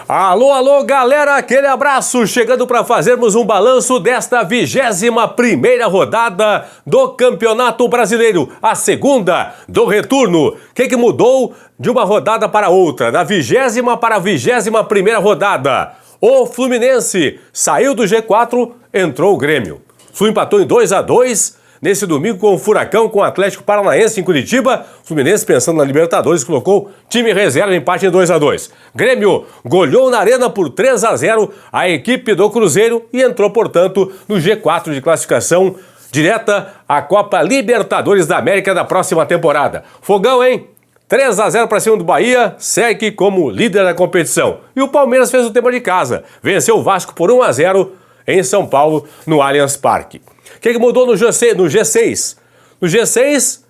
Alô, alô, galera, aquele abraço, chegando para fazermos um balanço desta 21ª rodada do Campeonato Brasileiro, a segunda do retorno. O que mudou de uma rodada para outra, da 20ª para a 21ª rodada? O Fluminense saiu do G4, entrou o Grêmio. O Flu empatou em 2-2 nesse domingo com o Furacão, com o Atlético Paranaense em Curitiba. O Fluminense, pensando na Libertadores, colocou time reserva, empate em 2-2. Grêmio goleou na Arena por 3-0 a equipe do Cruzeiro e entrou, portanto, no G4 de classificação direta à Copa Libertadores da América da próxima temporada. Fogão, hein? 3-0 para cima do Bahia, segue como líder da competição. E o Palmeiras fez o tema de casa, venceu o Vasco por 1-0 em São Paulo, no Allianz Parque. O que mudou no G6? No G6,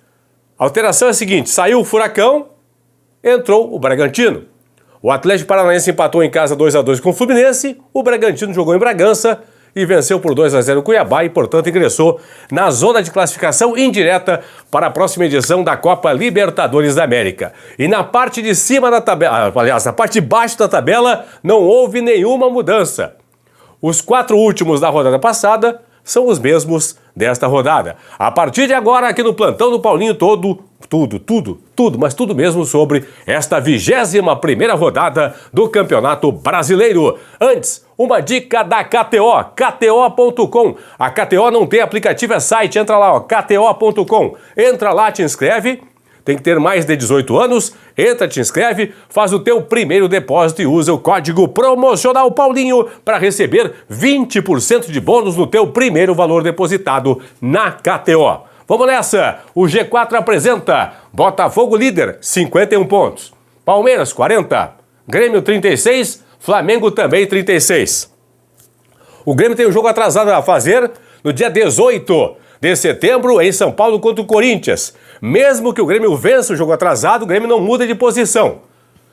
a alteração é a seguinte: saiu o Furacão, entrou o Bragantino. O Atlético Paranaense empatou em casa 2-2 com o Fluminense, o Bragantino jogou em Bragança e venceu por 2-0 o Cuiabá e, portanto, ingressou na zona de classificação indireta para a próxima edição da Copa Libertadores da América. E na parte de cima da tabela, aliás, na parte de baixo da tabela, não houve nenhuma mudança. Os 4 últimos da rodada passada são os mesmos desta rodada. A partir de agora, aqui no Plantão do Paulinho, mas tudo mesmo sobre esta 21ª rodada do Campeonato Brasileiro. Antes, uma dica da KTO, KTO.com. A KTO não tem aplicativo, é site, entra lá, ó, KTO.com. Entra lá, te inscreve. Tem que ter mais de 18 anos, entra, te inscreve, faz o teu primeiro depósito e usa o código promocional Paulinho para receber 20% de bônus no teu primeiro valor depositado na KTO. Vamos nessa! O G4 apresenta Botafogo líder, 51 pontos. Palmeiras, 40. Grêmio, 36. Flamengo também, 36. O Grêmio tem um jogo atrasado a fazer no dia 18 de setembro em São Paulo contra o Corinthians. Mesmo que o Grêmio vença o jogo atrasado, o Grêmio não muda de posição.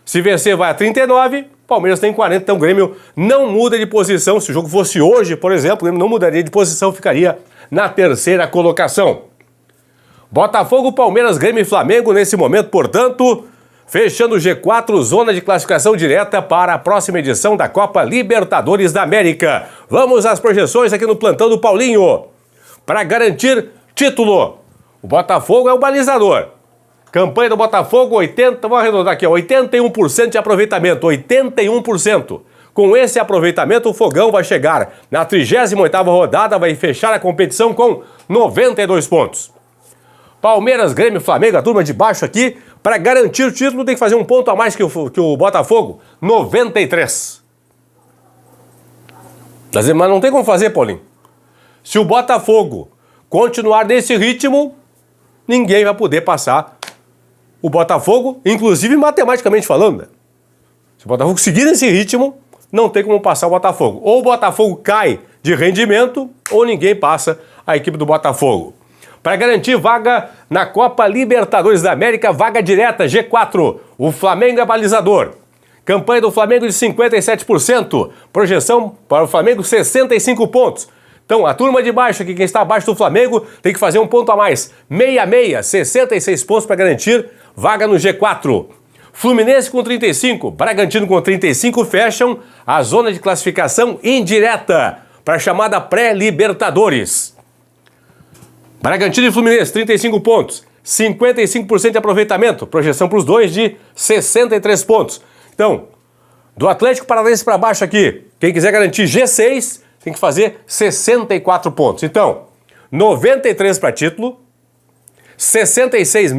Se vencer vai a 39, Palmeiras tem 40, então o Grêmio não muda de posição. Se o jogo fosse hoje, por exemplo, o Grêmio não mudaria de posição, ficaria na terceira colocação. Botafogo, Palmeiras, Grêmio e Flamengo nesse momento, portanto, fechando o G4, zona de classificação direta para a próxima edição da Copa Libertadores da América. Vamos às projeções aqui no Plantão do Paulinho. Para garantir título, o Botafogo é o balizador. Campanha do Botafogo, vamos arredondar aqui, 81% de aproveitamento, 81%. Com esse aproveitamento, o Fogão vai chegar na 38ª rodada, vai fechar a competição com 92 pontos. Palmeiras, Grêmio, Flamengo, a turma de baixo aqui, para garantir o título tem que fazer um ponto a mais que o Botafogo, 93. Mas não tem como fazer, Paulinho. Se o Botafogo continuar nesse ritmo, ninguém vai poder passar o Botafogo, inclusive matematicamente falando. Né? Se o Botafogo seguir nesse ritmo, não tem como passar o Botafogo. Ou o Botafogo cai de rendimento, ou ninguém passa a equipe do Botafogo. Para garantir vaga na Copa Libertadores da América, vaga direta, G4, o Flamengo é balizador. Campanha do Flamengo de 57%, projeção para o Flamengo 65 pontos. Então, a turma de baixo aqui, quem está abaixo do Flamengo, tem que fazer um ponto a mais. 66, pontos para garantir vaga no G4. Fluminense com 35, Bragantino com 35 fecham a zona de classificação indireta para a chamada pré-Libertadores. Bragantino e Fluminense, 35 pontos, 55% de aproveitamento, projeção para os dois de 63 pontos. Então, do Atlético Paranaense para baixo aqui, quem quiser garantir G6, tem que fazer 64 pontos. Então, 93 para título, 66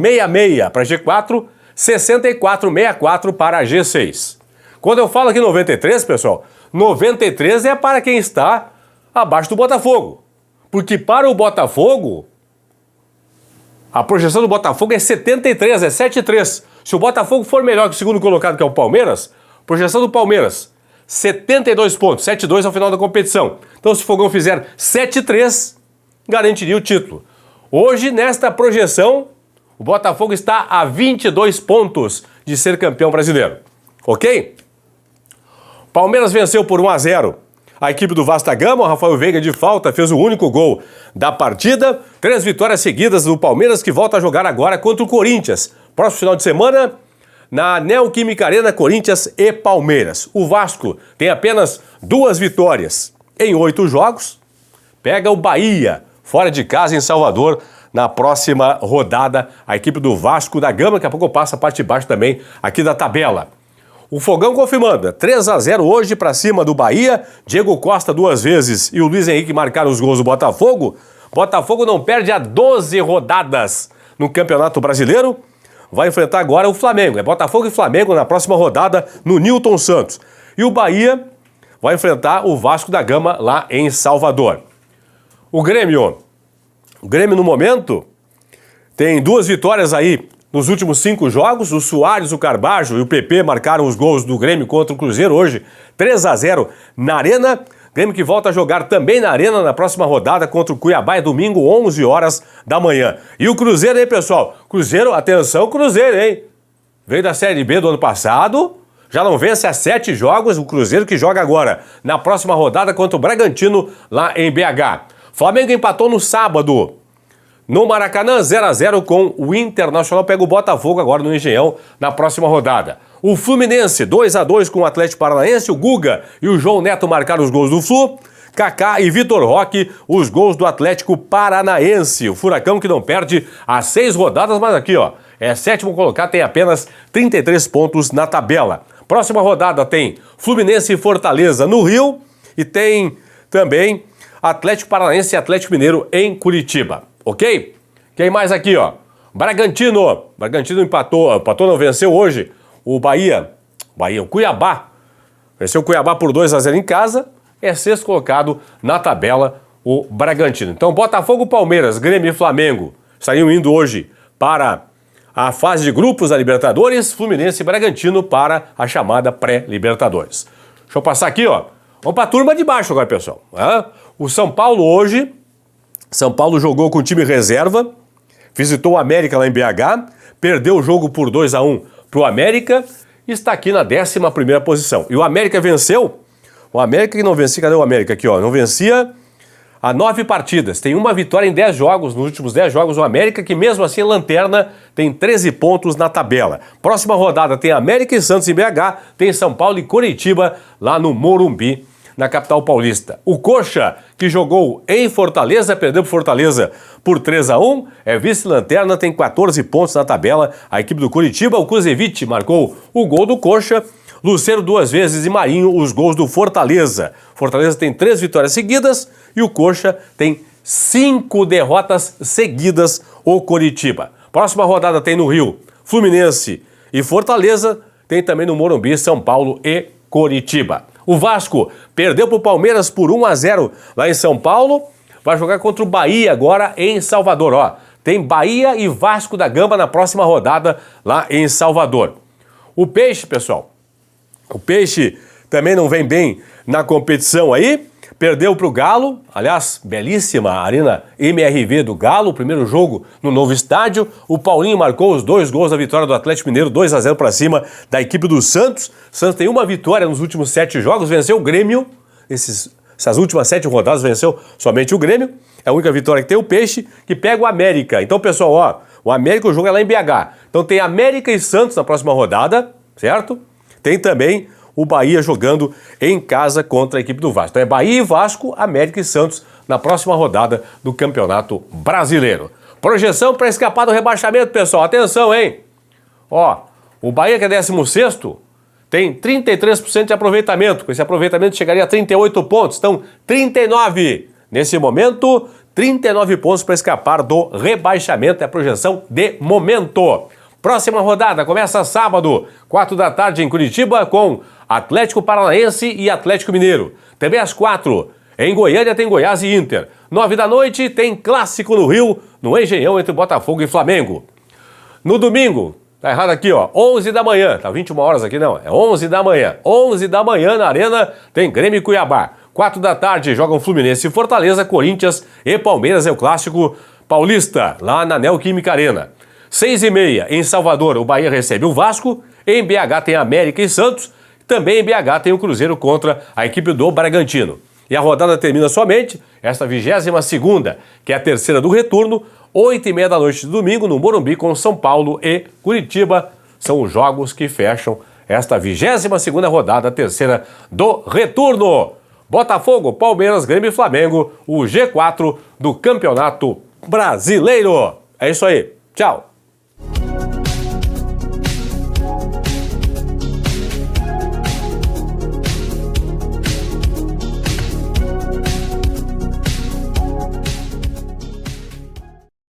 para G4, 64 para G6. Quando eu falo aqui 93, pessoal, 93 é para quem está abaixo do Botafogo. Porque para o Botafogo, a projeção do Botafogo é 73, é 7-3. Se o Botafogo for melhor que o segundo colocado, que é o Palmeiras, projeção do Palmeiras, 72 pontos, 7-2 ao final da competição. Então, se o Fogão fizer 7-3, garantiria o título. Hoje, nesta projeção, o Botafogo está a 22 pontos de ser campeão brasileiro. Ok? Palmeiras venceu por 1-0 a equipe do Vasco da Gama. O Rafael Veiga, de falta, fez o único gol da partida. 3 vitórias seguidas do Palmeiras, que volta a jogar agora contra o Corinthians. Próximo final de semana, na Neoquímica Arena, Corinthians e Palmeiras. O Vasco tem apenas 2 vitórias em 8 jogos. Pega o Bahia, fora de casa em Salvador, na próxima rodada. A equipe do Vasco da Gama, daqui a pouco passa a parte de baixo também aqui da tabela. O Fogão confirmando, 3-0 hoje para cima do Bahia. Diego Costa 2 vezes e o Luiz Henrique marcaram os gols do Botafogo. Botafogo não perde há 12 rodadas no Campeonato Brasileiro. Vai enfrentar agora o Flamengo. É Botafogo e Flamengo na próxima rodada no Newton Santos. E o Bahia vai enfrentar o Vasco da Gama lá em Salvador. O Grêmio no momento tem 2 vitórias aí nos últimos 5 jogos. O Soares, o Carbajo e o PP marcaram os gols do Grêmio contra o Cruzeiro hoje, 3-0 na Arena. Grêmio que volta a jogar também na Arena na próxima rodada contra o Cuiabá, é domingo, 11 horas da manhã. E o Cruzeiro, hein, pessoal? Cruzeiro, atenção, Cruzeiro, hein? Veio da Série B do ano passado, já não vence há 7 jogos, o Cruzeiro que joga agora na próxima rodada contra o Bragantino lá em BH. Flamengo empatou no sábado no Maracanã, 0-0 com o Internacional, pega o Botafogo agora no Engenhão na próxima rodada. O Fluminense, 2-2 com o Atlético Paranaense, o Guga e o João Neto marcaram os gols do Flu, Kaká e Vitor Roque, os gols do Atlético Paranaense. O Furacão que não perde há 6 rodadas, mas aqui, ó, é 7º colocado, tem apenas 33 pontos na tabela. Próxima rodada tem Fluminense e Fortaleza no Rio e tem também Atlético Paranaense e Atlético Mineiro em Curitiba. Ok? Quem mais aqui, ó? Bragantino empatou não, venceu hoje o o Cuiabá. Venceu o Cuiabá por 2-0 em casa, é 6º colocado na tabela o Bragantino. Então, Botafogo, Palmeiras, Grêmio e Flamengo estariam indo hoje para a fase de grupos da Libertadores, Fluminense e Bragantino para a chamada pré-Libertadores. Deixa eu passar aqui, ó. Vamos para a turma de baixo agora, pessoal. O São Paulo hoje, jogou com o time reserva, visitou o América lá em BH, perdeu o jogo por 2-1 para o América e está aqui na 11ª posição. E o América venceu, o América que não vencia, cadê o América aqui, ó? Não vencia há 9 partidas, tem uma vitória em 10 jogos, nos últimos 10 jogos o América, que mesmo assim é lanterna, tem 13 pontos na tabela. Próxima rodada tem América e Santos em BH, tem São Paulo e Coritiba lá no Morumbi, na capital paulista. O Coxa, que jogou em Fortaleza, perdeu para Fortaleza por 3-1, é vice-lanterna, tem 14 pontos na tabela. A equipe do Curitiba, o Kuzevic marcou o gol do Coxa, Lucero 2 vezes e Marinho os gols do Fortaleza. Fortaleza tem 3 vitórias seguidas e o Coxa tem 5 derrotas seguidas, o Curitiba. Próxima rodada tem no Rio, Fluminense e Fortaleza, tem também no Morumbi, São Paulo e Coritiba. O Vasco perdeu para o Palmeiras por 1-0 lá em São Paulo. Vai jogar contra o Bahia agora em Salvador. Ó, tem Bahia e Vasco da Gama na próxima rodada lá em Salvador. O Peixe, pessoal, o Peixe também não vem bem na competição aí. Perdeu para o Galo, aliás, belíssima arena MRV do Galo, o primeiro jogo no novo estádio. O Paulinho marcou os 2 gols da vitória do Atlético Mineiro, 2-0 para cima da equipe do Santos. O Santos tem uma vitória nos últimos 7 jogos, venceu o Grêmio, essas últimas 7 rodadas venceu somente o Grêmio. É a única vitória que tem o Peixe, que pega o América. Então, pessoal, ó, o América, o jogo é lá em BH. Então tem América e Santos na próxima rodada, certo? Tem também o Bahia jogando em casa contra a equipe do Vasco. Então é Bahia e Vasco, América e Santos na próxima rodada do Campeonato Brasileiro. Projeção para escapar do rebaixamento, pessoal. Atenção, hein? Ó, o Bahia, que é 16º, tem 33% de aproveitamento. Com esse aproveitamento chegaria a 38 pontos. Então, 39. Nesse momento, 39 pontos para escapar do rebaixamento. É a projeção de momento. Próxima rodada começa sábado, 4 da tarde em Curitiba, com Atlético Paranaense e Atlético Mineiro. Também às 4, em Goiânia tem Goiás e Inter. 9 da noite tem clássico no Rio, no Engenhão entre Botafogo e Flamengo. No domingo, tá errado aqui, ó, 11 da manhã, tá 21 horas aqui não, é 11 da manhã. 11 da manhã na Arena tem Grêmio e Cuiabá. 4 da tarde jogam Fluminense e Fortaleza, Corinthians e Palmeiras, é o clássico paulista, lá na Neoquímica Arena. 6h30 em Salvador, o Bahia recebe o Vasco. Em BH tem América e Santos. Também em BH tem o Cruzeiro contra a equipe do Bragantino. E a rodada termina somente, esta 22ª, que é a terceira do retorno, 8h30 da noite de domingo, no Morumbi, com São Paulo e Curitiba. são os jogos que fecham esta 22ª rodada, a terceira do retorno. Botafogo, Palmeiras, Grêmio e Flamengo, o G4 do Campeonato Brasileiro. É isso aí. Tchau.